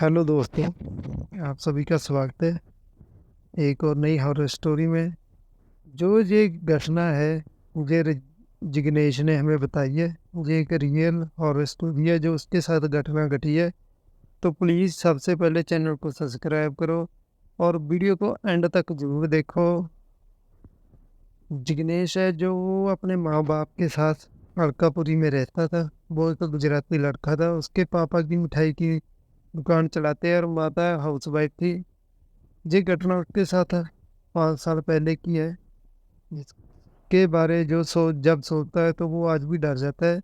Hello दोस्तों, आप सभी का स्वागत है एक और नई हॉरर स्टोरी में। जो ये घटना है मुझे जिग्नेश ने हमें बताई है। ये एक रियल हॉरर स्टोरी है जो उसके साथ घटना घटी है। तो प्लीज़ सबसे पहले चैनल को सब्सक्राइब करो और वीडियो को एंड तक जरूर देखो। जिग्नेश है जो अपने माँ बाप के साथ अलकापुरी में रहता था। वो एक गुजराती लड़का था। उसके पापा की मिठाई की दुकान चलाते हैं और माता हाउसवाइफ थी। ये घटना उसके साथ 5 साल पहले की है। इसके बारे जो जब सोचता है तो वो आज भी डर जाता है।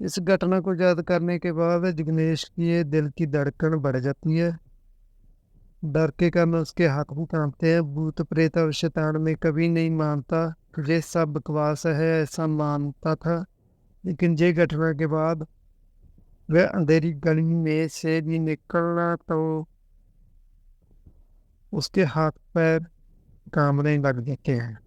इस घटना को याद करने के बाद जिग्नेश की ये दिल की धड़कन बढ़ जाती है। डर के कारण उसके हाथ भी कांपते हैं। भूत प्रेत और शैतान में कभी नहीं मानता। ये सब बकवास है ऐसा मानता था। लेकिन ये घटना के बाद वह अंधेरी गली में से भी निकलना तो उसके हाथ पैर कांपने लग जाते हैं।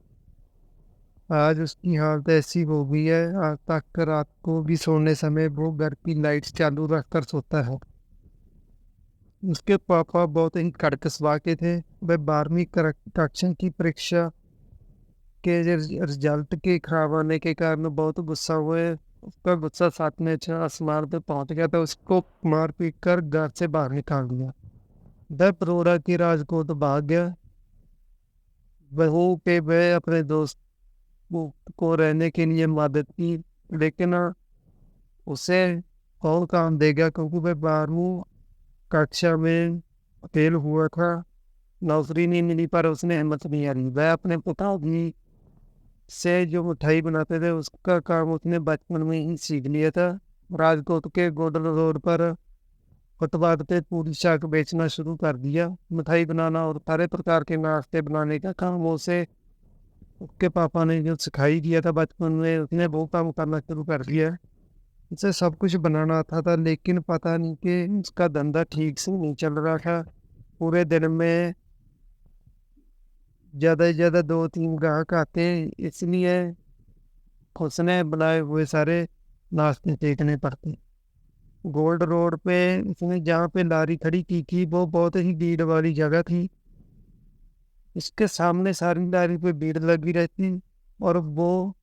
आज उसकी हालत ऐसी हो गई है, आज तक रात को भी सोने समय वो घर की लाइट्स चालू रखकर सोता है। उसके पापा बहुत ही कड़क स्वभाव के थे। वह 12वीं कक्षा की परीक्षा के रिजल्ट के खराब आने के कारण बहुत गुस्सा हुए। उसका गुस्सा सातवें आसमान पे पहुंच गया तो उसको मार पीट कर घर से बाहर निकाल दिया। वह बड़ौदा की राजकोट भाग गया। बहू के वह अपने दोस्त को रहने के लिए मदद की। लेकिन उसे कौन काम देगा क्योंकि वह 12वीं कक्षा में फेल हुआ था। नौकरी नहीं मिली पर उसने हिम्मत नहीं हारी। वह अपने पिताजी से जो मिठाई बनाते थे उसका काम उसने बचपन में ही सीख लिया था। राजकोट के गोडल रोड पर फुटपाथ पे पूरी चाट बेचना शुरू कर दिया। मिठाई बनाना और सारे प्रकार के नाश्ते बनाने का काम वो उसे उसके पापा ने जो सिखाई दिया था बचपन में उसने वो काम करना शुरू कर दिया। उसे सब कुछ बनाना आता था लेकिन पता नहीं कि उसका धंधा ठीक से नहीं चल रहा था। पूरे दिन में ज्यादा से ज्यादा 2-3 ग्राहक आते हैं, इसलिए उसने बनाए हुए सारे नाश्ते फेंकने पड़ते। गोल्ड रोड पे उसने जहाँ पे लारी खड़ी की थी वो बहुत ही भीड़ वाली जगह थी। इसके सामने सारी लारी पे भीड़ लगी रहती और वो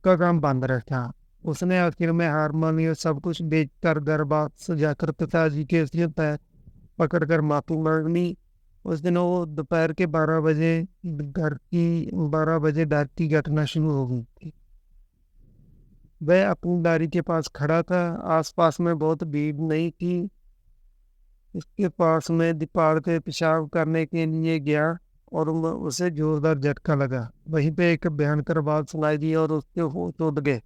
का काम बंद रखा। उसने आखिर में हार मान लिया, सब कुछ बेचकर घर वापस जाकर पिताजी के सिर पैर पकड़ कर माफी मांग ली। उस दिन वो दोपहर के 12 बजे डर की घटना शुरू हो गई थी। वह अपनी लारी के पास खड़ा था। आसपास में बहुत भीड़ नहीं थी। इसके पास में दीपार पे पेशाब करने के लिए गया और उसे जोरदार झटका लगा। वहीं पे एक भयंकर आवाज सुनाई दी और उसके होश उड़ गए।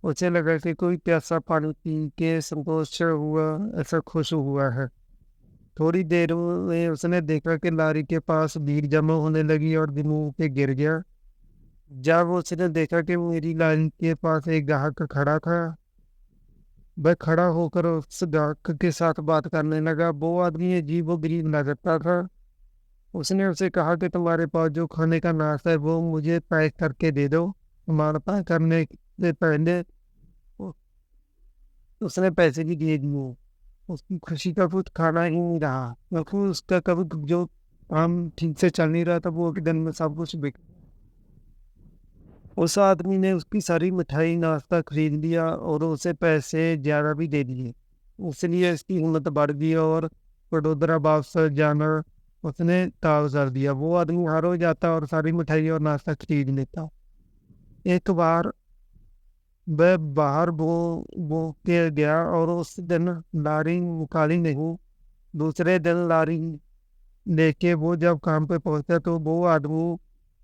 उसे लगा कि कोई प्यासा पानी पी के संतोष हुआ, ऐसा खुश हुआ है। थोड़ी देर में उसने देखा कि लारी के पास भीड़ जमा होने लगी और मुंह पे गिर गया। जब उसने देखा कि मेरी लारी के पास एक ग्राहक खड़ा था, वह खड़ा होकर उस ग्राहक के साथ बात करने लगा। वो आदमी अजीब गरीब लगता था। उसने उसे कहा कि तुम्हारे पास जो खाने का नाश्ता है वो मुझे पैक करके दे दो। तुम्हारा पैक करने से पहले उ- उसने पैसे भी दे दिए। उसकी खुशी का कुछ खाना ही नहीं रहा क्योंकि उसका कभी जो काम ठीक से चल नहीं रहा था वो एक दिन में सब कुछ बिक। उस आदमी ने उसकी सारी मिठाई नाश्ता खरीद लिया और उसे पैसे ज्यादा भी दे दिए। इसलिए इसकी हिम्मत बढ़ गई और वडोदरा वापस जाना उसने ताव कर दिया। वो आदमी हर रोज आता और सारी मिठाई और नाश्ता खरीद लेता। एक बार वह बाहर वो के गया और उस दिन लारी निकाली नहीं। दूसरे दिन लारी लेके वो जब काम पे पहुंचा तो वो आदमी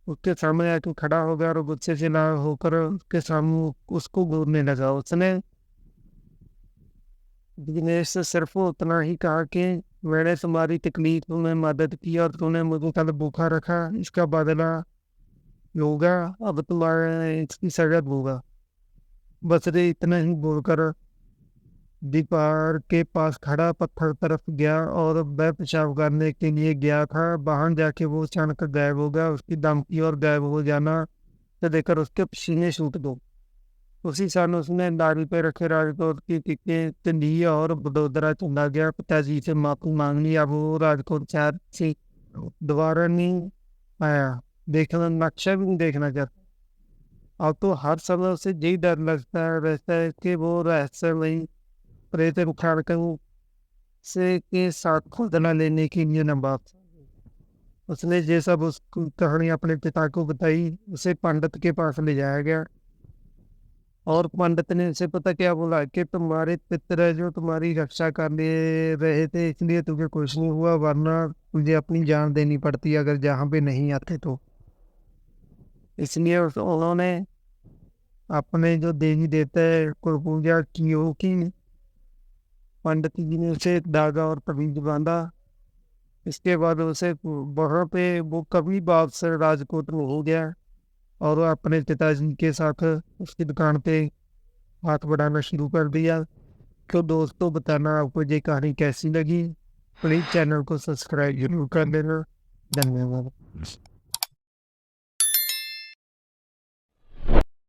उसके सामने आके खड़ा हो गया और गुस्से से ना होकर उसके सामने उसको घूरने लगा। उसने दिनेश से सिर्फ उतना ही कहा कि मैंने तुम्हारी तकलीफ में मदद की और तूने मुझे कल भूखा रखा, इसका बदला होगा। अब तुम्हारे इसकी सजा होगा। बस रे इतना ही बोलकर दीपार के पास खड़ा पत्थर तरफ गया और वह पेशाब करने के लिए गया था। बाहर जाके वो अचानक गायब हो गया। उसकी धमकी और गायब हो जाना से देखकर उसके पसीने छूट गए। उसी साल उसने दारू पे रखे राजकोट की टिकटें तो ली और वडोदरा चला गया। पिताजी से माफी मांग ली। अब वो राजकोट शहर से दोबारा नहीं आया, देखना नक्शा भी नहीं देखना चाहता। अब तो हर समय उसे यही डर लगता है रहता है कि वो रहस्यमयी प्रेत उखाड़कर से के साथ बदला लेने के लिए न बात। उसने ये सब उस कहानी अपने पिता को बताई। उसे पंडित के पास ले जाया गया और पंडित ने उसे पता क्या बोला कि तुम्हारे पितर है जो तुम्हारी रक्षा कर ले रहे थे, इसलिए तुझे कुछ नहीं हुआ, वरना तुझे अपनी जान देनी पड़ती अगर जहाँ पे नहीं आते तो। इसलिए उन्होंने अपने जो देवी देवता को पूजा की होगी। पंडित जी ने उसे धागा और तबीज बांधा। इसके बाद उसे वहां पे वो कभी बाप से राजकोट में हो गया और वो अपने पिताजी के साथ उसकी दुकान पे हाथ बढ़ाना शुरू कर दिया। तो दोस्तों, बताना आपको ये कहानी कैसी लगी। प्लीज चैनल को सब्सक्राइब जरूर कर देना। धन्यवाद।